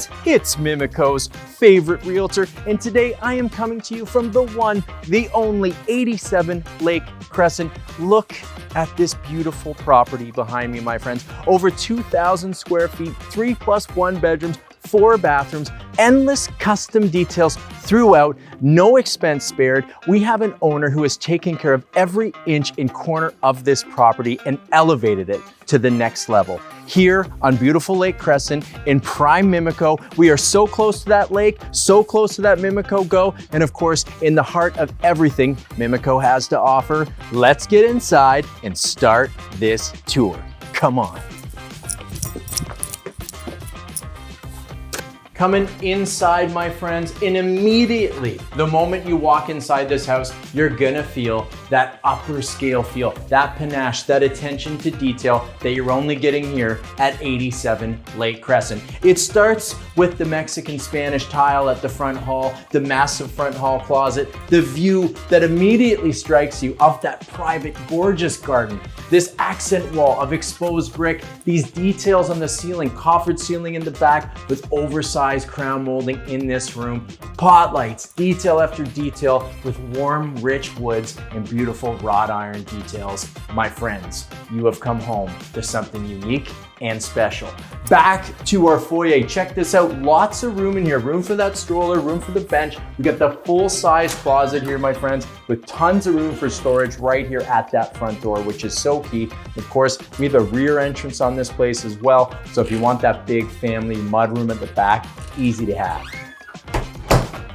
friends, it's Mimico's favorite realtor, and today I am coming to you from the one, the only 87 Lake Crescent. Look at this beautiful property behind me, my friends. Over 2,000 square feet, 3+1 bedrooms, 4 bathrooms, endless custom details throughout, no expense spared. We have an owner who has taken care of every inch and corner of this property and elevated it to the next level. Here on beautiful Lake Crescent in prime Mimico, we are so close to that lake, so close to that Mimico Go, and of course, in the heart of everything Mimico has to offer. Let's get inside and start this tour. Come on. Coming inside, my friends, and immediately, the moment you walk inside this house, you're gonna feel that upper scale feel, that panache, that attention to detail that you're only getting here at 87 Lake Crescent. It starts with the Mexican Spanish tile at the front hall, the massive front hall closet, the view that immediately strikes you of that private, gorgeous garden, this accent wall of exposed brick, these details on the ceiling, coffered ceiling in the back with oversized crown molding in this room, pot lights, detail after detail with warm, rich woods and beautiful wrought iron details. My friends, you have come home to something unique and special. Back to our foyer. Check this out. Lots of room in here. Room for that stroller, room for the bench. We got the full-size closet here, my friends, with tons of room for storage right here at that front door, which is so key. Of course, we have a rear entrance on this place as well. So if you want that big family mudroom at the back, easy to have.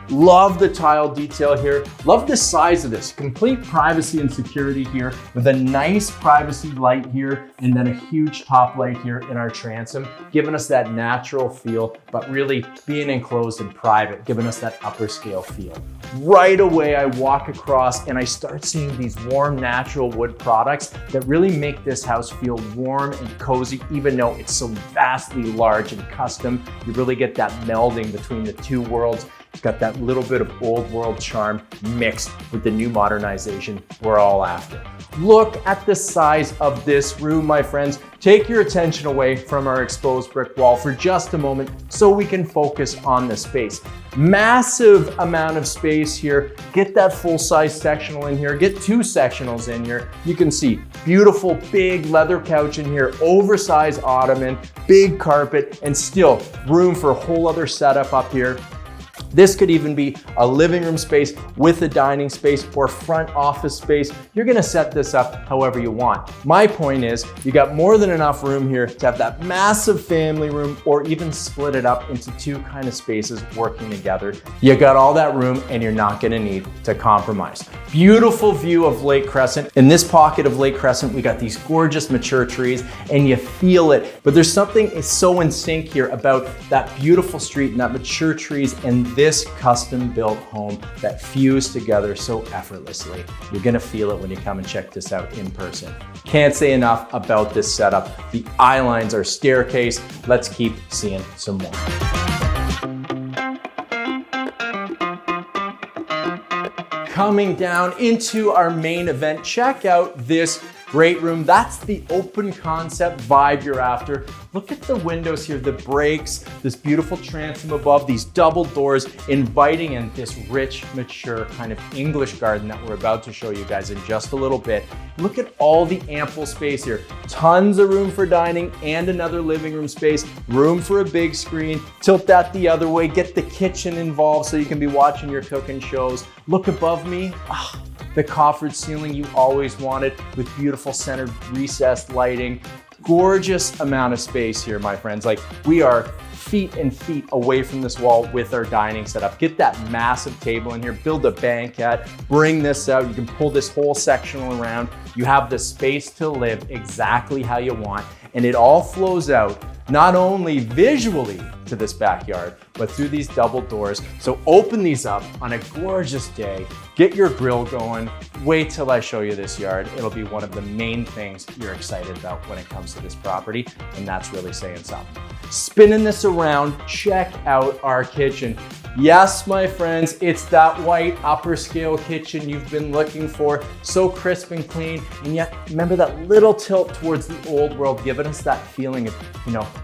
Love the tile detail here. Love the size of this. Complete privacy and security here with a nice privacy light here and then a huge top light here in our transom, giving us that natural feel, but really being enclosed and private, giving us that upper scale feel. Right away, I walk across and I start seeing these warm, natural wood products that really make this house feel warm and cozy, even though it's so vastly large and custom. You really get that melding between the two worlds. It's got that little bit of old world charm mixed with the new modernization we're all after. Look at the size of this room, my friends. Take your attention away from our exposed brick wall for just a moment so we can focus on the space. Massive amount of space here. Get that full-size sectional in here. Get 2 sectionals in here. You can see beautiful big leather couch in here, oversized ottoman, big carpet, and still room for a whole other setup up here. This could even be a living room space with a dining space or front office space. You're gonna set this up however you want. My point is, you got more than enough room here to have that massive family room or even split it up into 2 kind of spaces working together. You got all that room and you're not gonna need to compromise. Beautiful view of Lake Crescent. In this pocket of Lake Crescent, we got these gorgeous mature trees and you feel it, but there's something so in sync here about that beautiful street and that mature trees and this custom built home that fuse together so effortlessly. You're gonna feel it when you come and check this out in person. Can't say enough about this setup. The eye lines are staircase. Let's keep seeing some more. Coming down into our main event, check out this great room. That's the open concept vibe you're after. Look at the windows here, the breaks, this beautiful transom above, these double doors, inviting in this rich, mature kind of English garden that we're about to show you guys in just a little bit. Look at all the ample space here. Tons of room for dining and another living room space, room for a big screen. Tilt that the other way, get the kitchen involved so you can be watching your cooking shows. Look above me. The coffered ceiling you always wanted with beautiful centered recessed lighting. Gorgeous amount of space here, my friends. Like, we are feet and feet away from this wall with our dining setup. Get that massive table in here, build a banquette, bring this out. You can pull this whole sectional around. You have the space to live exactly how you want. And it all flows out not only visually to this backyard, but through these double doors. So open these up on a gorgeous day, get your grill going, wait till I show you this yard. It'll be one of the main things you're excited about when it comes to this property, and that's really saying something. Spinning this around, check out our kitchen. Yes, my friends, it's that white upper scale kitchen you've been looking for. So crisp and clean, and yet remember that little tilt towards the old world, giving us that feeling of,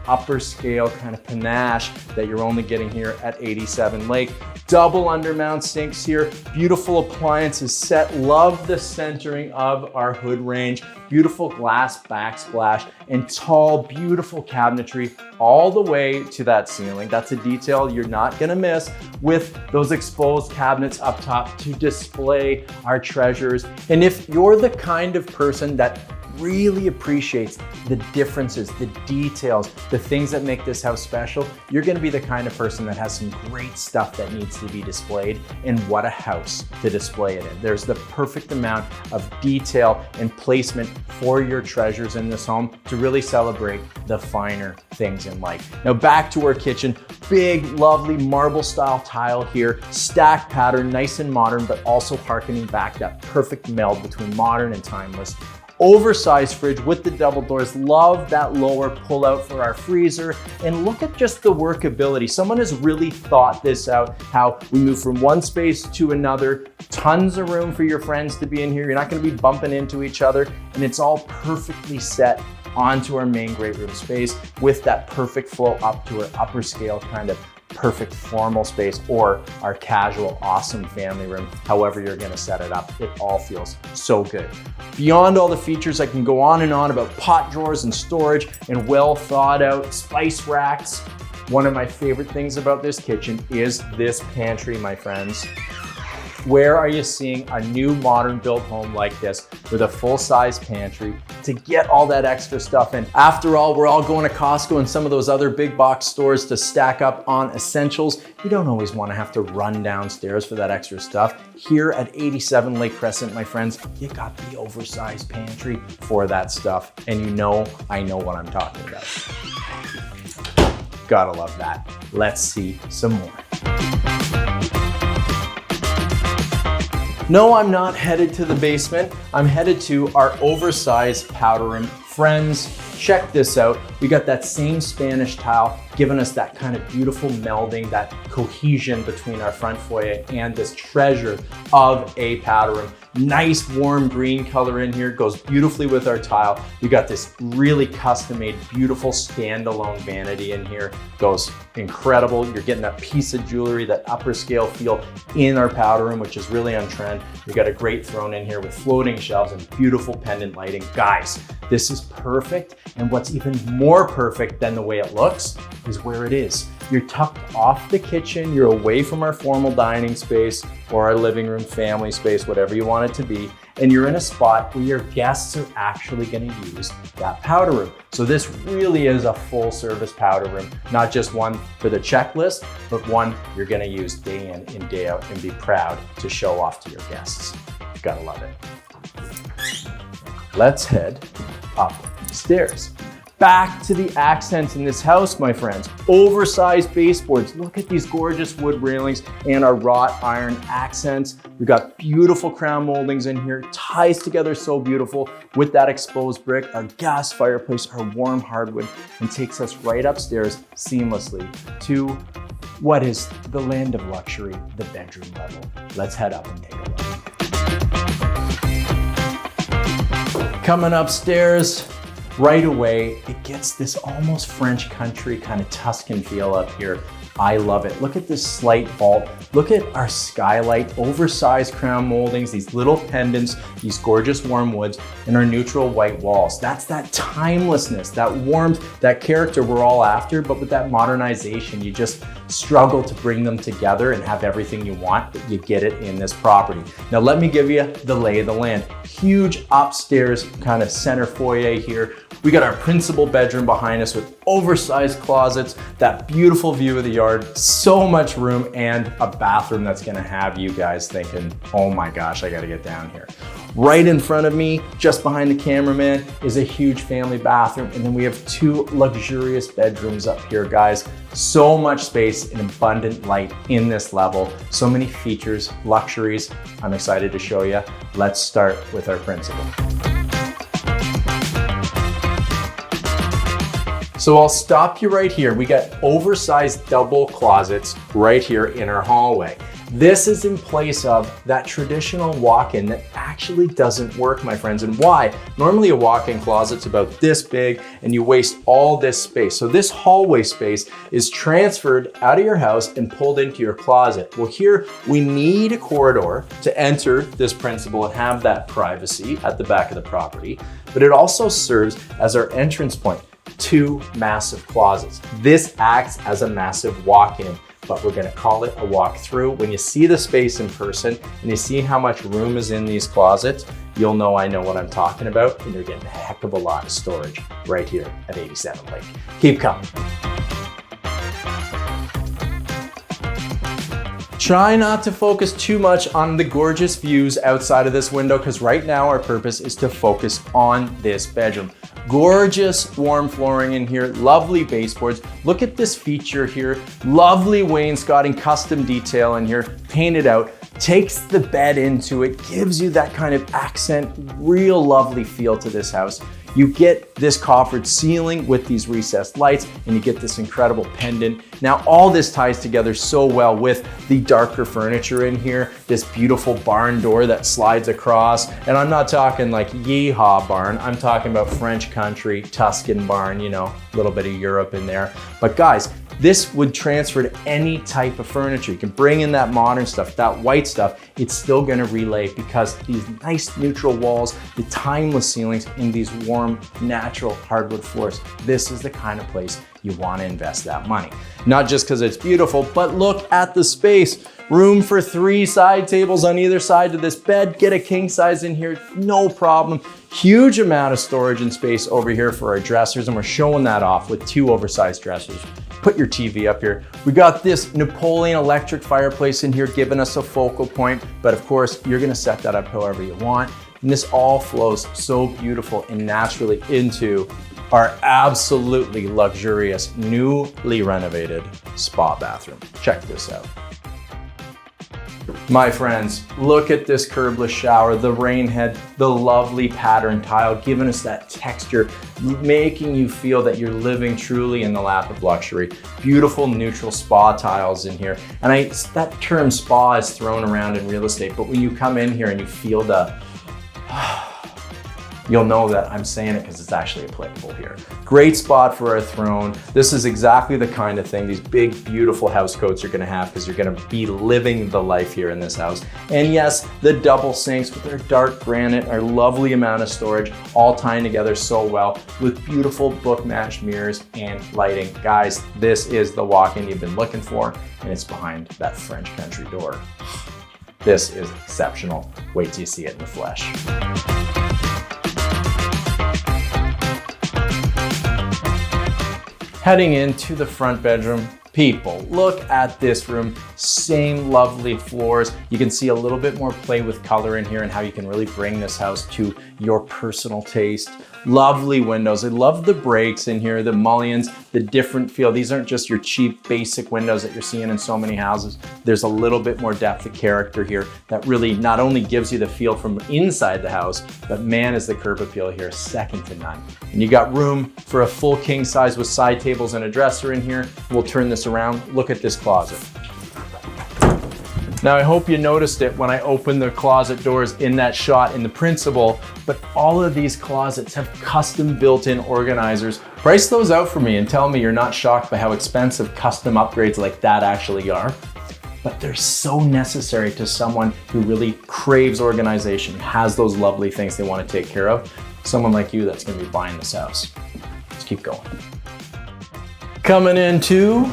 upper scale kind of panache that you're only getting here at 87 Lake. Double undermount sinks here, beautiful appliances set. Love the centering of our hood range, beautiful glass backsplash, and tall, beautiful cabinetry all the way to that ceiling. That's a detail you're not gonna miss, with those exposed cabinets up top to display our treasures. And if you're the kind of person that really appreciates the differences, the details, the things that make this house special, you're gonna be the kind of person that has some great stuff that needs to be displayed. And what a house to display it in. There's the perfect amount of detail and placement for your treasures in this home to really celebrate the finer things in life. Now back to our kitchen. Big, lovely marble style tile here, stack pattern, nice and modern, but also harkening back that perfect meld between modern and timeless. Oversized fridge with the double doors. Love that lower pull out for our freezer. And look at just the workability. Someone has really thought this out, how we move from one space to another. Tons of room for your friends to be in here. You're not gonna be bumping into each other. And it's all perfectly set onto our main great room space with that perfect flow up to our upper scale kind of perfect formal space, or our casual, awesome family room, however you're gonna set it up. It all feels so good. Beyond all the features, I can go on and on about pot drawers and storage and well thought out spice racks. One of my favorite things about this kitchen is this pantry, my friends. Where are you seeing a new modern built home like this with a full-size pantry to get all that extra stuff in? After all, we're all going to Costco and some of those other big box stores to stack up on essentials. You don't always want to have to run downstairs for that extra stuff. Here at 87 Lake Crescent, my friends, you got the oversized pantry for that stuff. And I know what I'm talking about. Gotta love that. Let's see some more. No, I'm not headed to the basement. I'm headed to our oversized powder room. Friends, check this out. We got that same Spanish tile giving us that kind of beautiful melding, that cohesion between our front foyer and this treasure of a powder room. Nice warm green color in here, goes beautifully with our tile. We got this really custom made, beautiful standalone vanity in here. Goes incredible. You're getting that piece of jewelry, that upper scale feel in our powder room, which is really on trend. We got a great throne in here with floating shelves and beautiful pendant lighting. Guys, this is perfect. And what's even more perfect than the way it looks is where it is. You're tucked off the kitchen, you're away from our formal dining space or our living room, family space, whatever you want it to be, and you're in a spot where your guests are actually gonna use that powder room. So this really is a full service powder room, not just one for the checklist, but one you're gonna use day in and day out and be proud to show off to your guests. You gotta love it. Let's head upstairs. Back to the accents in this house, my friends. Oversized baseboards. Look at these gorgeous wood railings and our wrought iron accents. We've got beautiful crown moldings in here. Ties together so beautiful with that exposed brick. Our gas fireplace, our warm hardwood, and takes us right upstairs seamlessly to what is the land of luxury, the bedroom level. Let's head up and take a look. Coming upstairs, right away, it gets this almost French country kind of Tuscan feel up here. I love it. Look at this slight vault. Look at our skylight, oversized crown moldings, these little pendants, these gorgeous warm woods, and our neutral white walls. That's that timelessness, that warmth, that character we're all after, but with that modernization, you just struggle to bring them together and have everything you want, but you get it in this property. Now let me give you the lay of the land. Huge upstairs kind of center foyer here. We got our principal bedroom behind us with oversized closets, that beautiful view of the yard, so much room, and a bathroom that's gonna have you guys thinking, oh my gosh, I gotta get down here. Right in front of me, just behind the cameraman, is a huge family bathroom, and then we have two luxurious bedrooms up here, guys. So much space and abundant light in this level. So many features, luxuries. I'm excited to show you. Let's start with our principal. So I'll stop you right here. We got oversized double closets right here in our hallway. This is in place of that traditional walk-in that actually doesn't work, my friends. And why? Normally a walk-in closet's about this big and you waste all this space. So this hallway space is transferred out of your house and pulled into your closet. Well, here we need a corridor to enter this principal and have that privacy at the back of the property, but it also serves as our entrance point. 2 massive closets. This acts as a massive walk-in, but we're gonna call it a walk-through. When you see the space in person and you see how much room is in these closets, you'll know I know what I'm talking about, and you're getting a heck of a lot of storage right here at 87 Lake. Keep coming. Try not to focus too much on the gorgeous views outside of this window, because right now our purpose is to focus on this bedroom. Gorgeous warm flooring in here, lovely baseboards. Look at this feature here, lovely wainscoting, custom detail in here, painted out, takes the bed into it, gives you that kind of accent, real lovely feel to this house. You get this coffered ceiling with these recessed lights, and you get this incredible pendant. Now, all this ties together so well with the darker furniture in here, this beautiful barn door that slides across. And I'm not talking like yeehaw barn, I'm talking about French country, Tuscan barn, you know, a little bit of Europe in there. But guys, this would transfer to any type of furniture. You can bring in that modern stuff, that white stuff, it's still gonna relay because these nice neutral walls, the timeless ceilings, and these warm, natural hardwood floors. This is the kind of place you wanna invest that money. Not just because it's beautiful, but look at the space. Room for 3 side tables on either side of this bed. Get a king size in here, no problem. Huge amount of storage and space over here for our dressers, and we're showing that off with 2 oversized dressers. Put your TV up here. We got this Napoleon electric fireplace in here giving us a focal point, but of course you're gonna set that up however you want. And this all flows so beautiful and naturally into our absolutely luxurious, newly renovated spa bathroom. Check this out. My friends, look at this curbless shower, the rain head, the lovely pattern tile, giving us that texture, making you feel that you're living truly in the lap of luxury. Beautiful neutral spa tiles in here. And that term spa is thrown around in real estate, but when you come in here and you feel the, you'll know that I'm saying it because it's actually applicable here. Great spot for our throne. This is exactly the kind of thing these big, beautiful house coats are gonna have, because you're gonna be living the life here in this house. And yes, the double sinks with their dark granite, our lovely amount of storage, all tying together so well with beautiful book-matched mirrors and lighting. Guys, this is the walk-in you've been looking for, and it's behind that French country door. This is exceptional. Wait till you see it in the flesh. Heading into the front bedroom, people, look at this room. Same lovely floors. You can see a little bit more play with color in here and how you can really bring this house to your personal taste. Lovely windows. I love the breaks in here, the mullions, the different feel. These aren't just your cheap basic windows that you're seeing in so many houses. There's a little bit more depth of character here that really not only gives you the feel from inside the house, but man, is the curb appeal here second to none. And you got room for a full king size with side tables and a dresser in here. We'll turn this around. Look at this closet. Now, I hope you noticed it when I opened the closet doors in that shot in the principal, but all of these closets have custom built-in organizers. Price those out for me and tell me you're not shocked by how expensive custom upgrades like that actually are. But they're so necessary to someone who really craves organization, has those lovely things they want to take care of. Someone like you that's going to be buying this house. Let's keep going. Coming into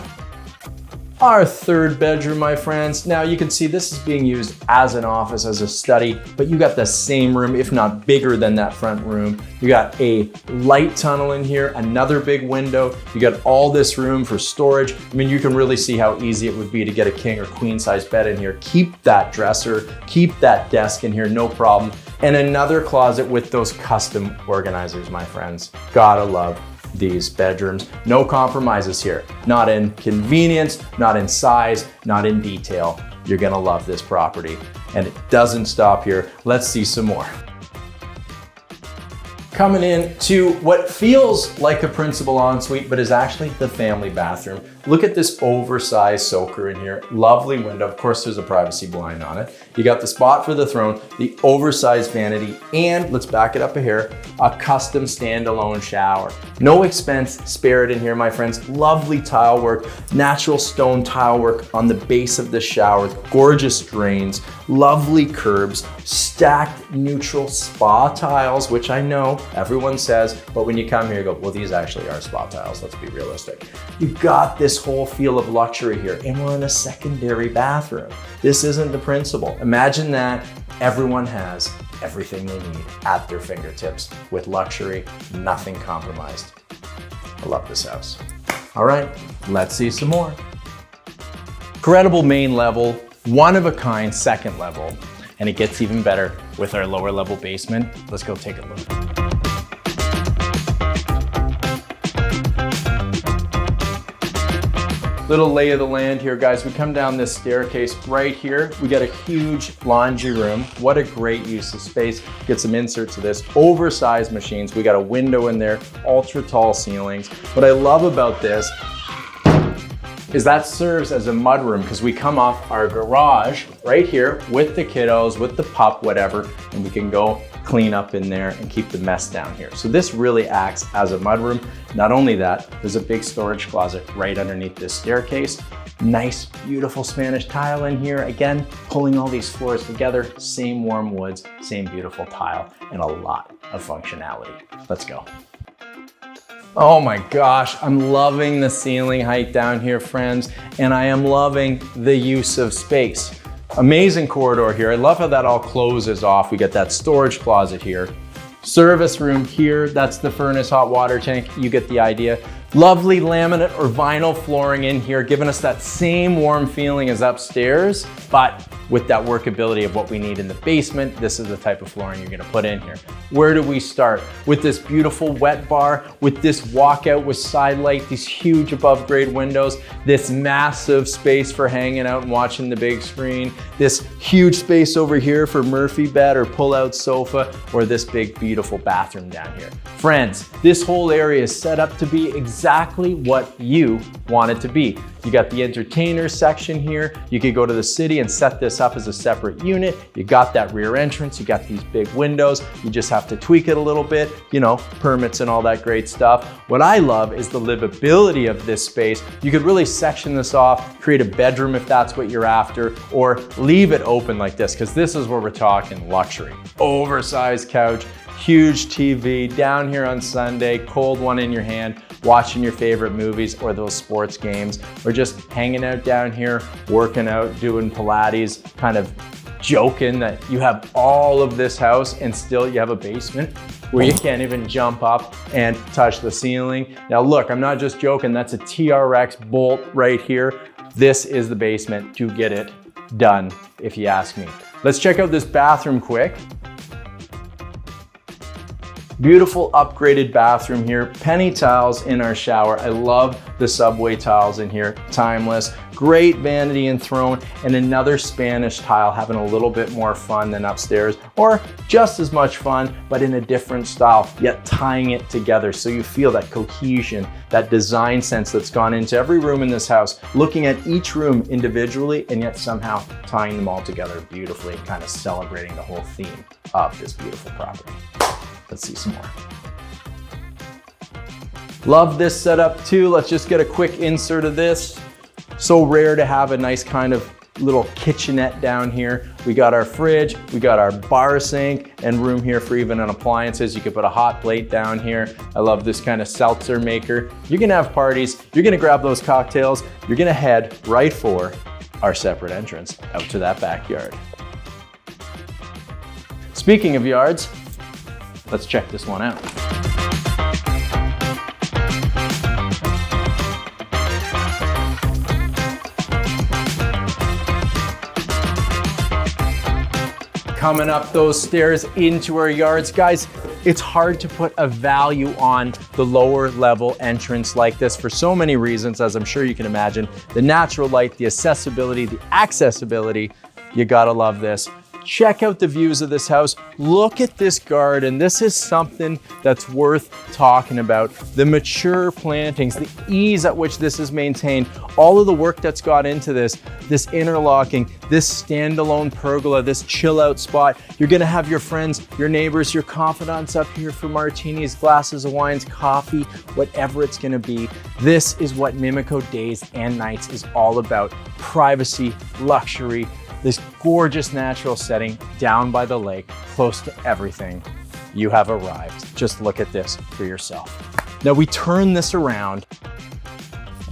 our third bedroom, my friends. Now you can see this is being used as an office, as a study, but you got the same room, if not bigger than that front room. You got a light tunnel in here, another big window. You got all this room for storage. I mean, you can really see how easy it would be to get a king or queen size bed in here. Keep that dresser, keep that desk in here, no problem. And another closet with those custom organizers, my friends. Gotta love these bedrooms. No compromises here. Not in convenience, not in size, not in detail. You're gonna love this property. And it doesn't stop here. Let's see some more. Coming in to what feels like a principal ensuite, but is actually the family bathroom. Look at this oversized soaker in here. Lovely window. Of course, there's a privacy blind on it. You got the spot for the throne, the oversized vanity, and let's back it up a hair, a custom standalone shower. No expense spared in here, my friends. Lovely tile work, natural stone tile work on the base of the shower, gorgeous drains, lovely curbs, stacked neutral spa tiles, which I know everyone says, but when you come here, you go, well, these actually are spa tiles. Let's be realistic. You got this whole feel of luxury here, and we're in a secondary bathroom. This isn't the principal. Imagine that everyone has everything they need at their fingertips with luxury, nothing compromised. I love this house. All right, let's see some more. Incredible main level, one of a kind second level, and it gets even better with our lower level basement. Let's go take a look. Little lay of the land here, guys. We come down this staircase right here. We got a huge laundry room. What a great use of space. Get some inserts of this. Oversized machines. We got a window in there, ultra tall ceilings. What I love about this is that serves as a mudroom because we come off our garage right here with the kiddos, with the pup, whatever, and we can go clean up in there and keep the mess down here. So this really acts as a mudroom. Not only that, there's a big storage closet right underneath this staircase. Nice, beautiful Spanish tile in here. Again, pulling all these floors together, same warm woods, same beautiful tile, and a lot of functionality. Let's go. Oh my gosh, I'm loving the ceiling height down here, friends, and I am loving the use of space. Amazing corridor here. I love how that all closes off. We got that storage closet here. Service room here, that's the furnace hot water tank. You get the idea. Lovely laminate or vinyl flooring in here, giving us that same warm feeling as upstairs, but with that workability of what we need in the basement. This is the type of flooring you're gonna put in here. Where do we start? With this beautiful wet bar, with this walkout with side light, these huge above grade windows, this massive space for hanging out and watching the big screen, this huge space over here for Murphy bed or pull-out sofa, or this big beautiful bathroom down here. Friends, this whole area is set up to be exactly what you want it to be. You got the entertainer section here. You could go to the city and set this up as a separate unit. You got that rear entrance. You got these big windows. You just have to tweak it a little bit, you know, permits and all that great stuff. What I love is the livability of this space. You could really section this off, create a bedroom if that's what you're after, or leave it open like this, because this is where we're talking luxury. Oversized couch, huge TV, down here on Sunday, cold one in your hand, watching your favorite movies or those sports games, or just hanging out down here, working out, doing Pilates, kind of joking that you have all of this house and still you have a basement where you can't even jump up and touch the ceiling. Now look, I'm not just joking, that's a TRX bolt right here. This is the basement to get it done, if you ask me. Let's check out this bathroom quick. Beautiful upgraded bathroom here, penny tiles in our shower. I love the subway tiles in here, timeless. Great vanity and throne, and another Spanish tile, having a little bit more fun than upstairs, or just as much fun, but in a different style, yet tying it together so you feel that cohesion, that design sense that's gone into every room in this house, looking at each room individually and yet somehow tying them all together beautifully, kind of celebrating the whole theme of this beautiful property. Let's see some more. Love this setup too. Let's just get a quick insert of this. So rare to have a nice kind of little kitchenette down here. We got our fridge, we got our bar sink, and room here for even an appliances. You could put a hot plate down here. I love this kind of seltzer maker. You're gonna have parties, you're gonna grab those cocktails, you're gonna head right for our separate entrance out to that backyard. Speaking of yards, let's check this one out. Coming up those stairs into our yards, guys, it's hard to put a value on the lower level entrance like this for so many reasons, as I'm sure you can imagine. The natural light, the accessibility, you gotta love this. Check out the views of this house. Look at this garden. This is something that's worth talking about. The mature plantings, the ease at which this is maintained, all of the work that's got into this interlocking, this standalone pergola, this chill out spot. You're gonna have your friends, your neighbors, your confidants up here for martinis, glasses of wines, coffee, whatever it's gonna be. This is what Mimico Days and Nights is all about. Privacy, luxury, this gorgeous natural setting down by the lake, close to everything. You have arrived. Just look at this for yourself. Now we turn this around.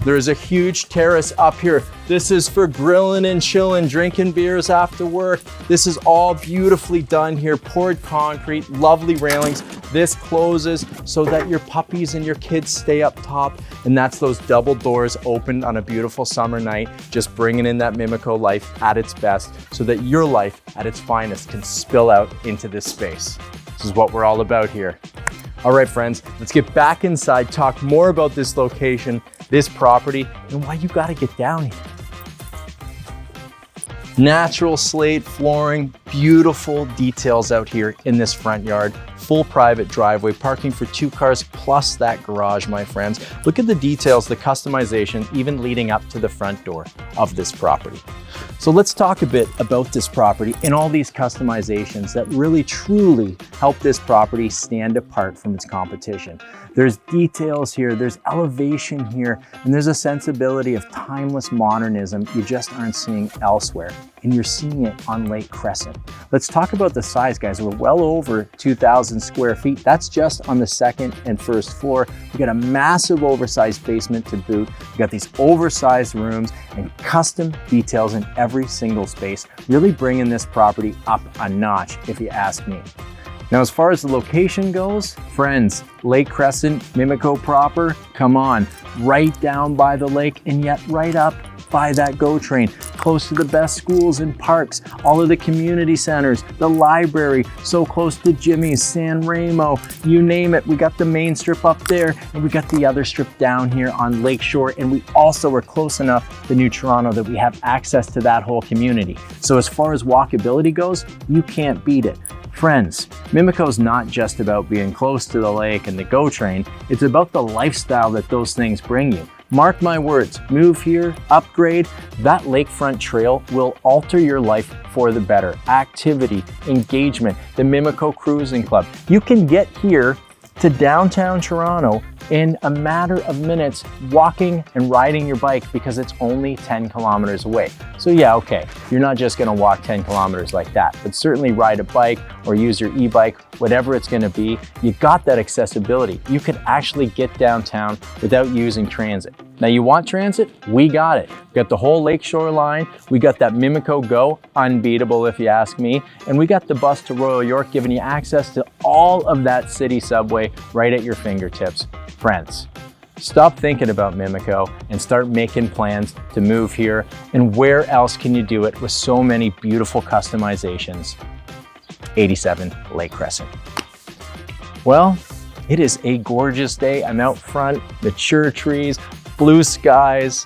There's a huge terrace up here. This is for grilling and chilling, drinking beers after work. This is all beautifully done here, poured concrete, lovely railings. This closes so that your puppies and your kids stay up top. And that's those double doors opened on a beautiful summer night, just bringing in that Mimico life at its best so that your life at its finest can spill out into this space. This is what we're all about here. All right, friends, let's get back inside, talk more about this location, this property, and why you gotta get down here. Natural slate flooring, beautiful details out here in this front yard, full private driveway, parking for 2 cars plus that garage, my friends. Look at the details, the customization, even leading up to the front door of this property. So let's talk a bit about this property and all these customizations that really truly help this property stand apart from its competition. There's details here, there's elevation here, and there's a sensibility of timeless modernism you just aren't seeing elsewhere. And you're seeing it on Lake Crescent. Let's talk about the size, guys. We're well over 2,000 square feet. That's just on the second and first floor. We got a massive oversized basement to boot. We got these oversized rooms and custom details in every single space, really bringing this property up a notch, if you ask me. Now, as far as the location goes, friends, Lake Crescent, Mimico proper, come on, right down by the lake and yet right up by that GO train, close to the best schools and parks, all of the community centers, the library, so close to Jimmy's, San Remo, you name it. We got the main strip up there and we got the other strip down here on Lakeshore, and we also are close enough to New Toronto that we have access to that whole community. So as far as walkability goes, you can't beat it. Friends, Mimico's not just about being close to the lake and the GO train, it's about the lifestyle that those things bring you. Mark my words, move here, upgrade, that lakefront trail will alter your life for the better. Activity, engagement, the Mimico Cruising Club. You can get here to downtown Toronto in a matter of minutes walking and riding your bike because it's only 10 kilometers away. So yeah, okay, you're not just gonna walk 10 kilometers like that, but certainly ride a bike or use your e-bike, whatever it's gonna be, you got that accessibility. You could actually get downtown without using transit. Now you want transit? We got it. We got the whole Lakeshore line. We got that Mimico GO, unbeatable if you ask me. And we got the bus to Royal York, giving you access to all of that city subway right at your fingertips. Friends, stop thinking about Mimico and start making plans to move here. And where else can you do it with so many beautiful customizations? 87 Lake Crescent. Well, it is a gorgeous day. I'm out front, mature trees, blue skies.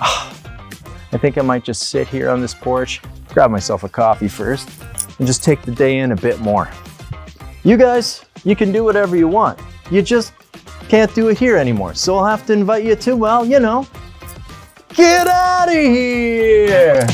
I think I might just sit here on this porch, grab myself a coffee first, and just take the day in a bit more. You guys, you can do whatever you want. You just can't do it here anymore. So I'll have to invite you to, well, you know, get out of here.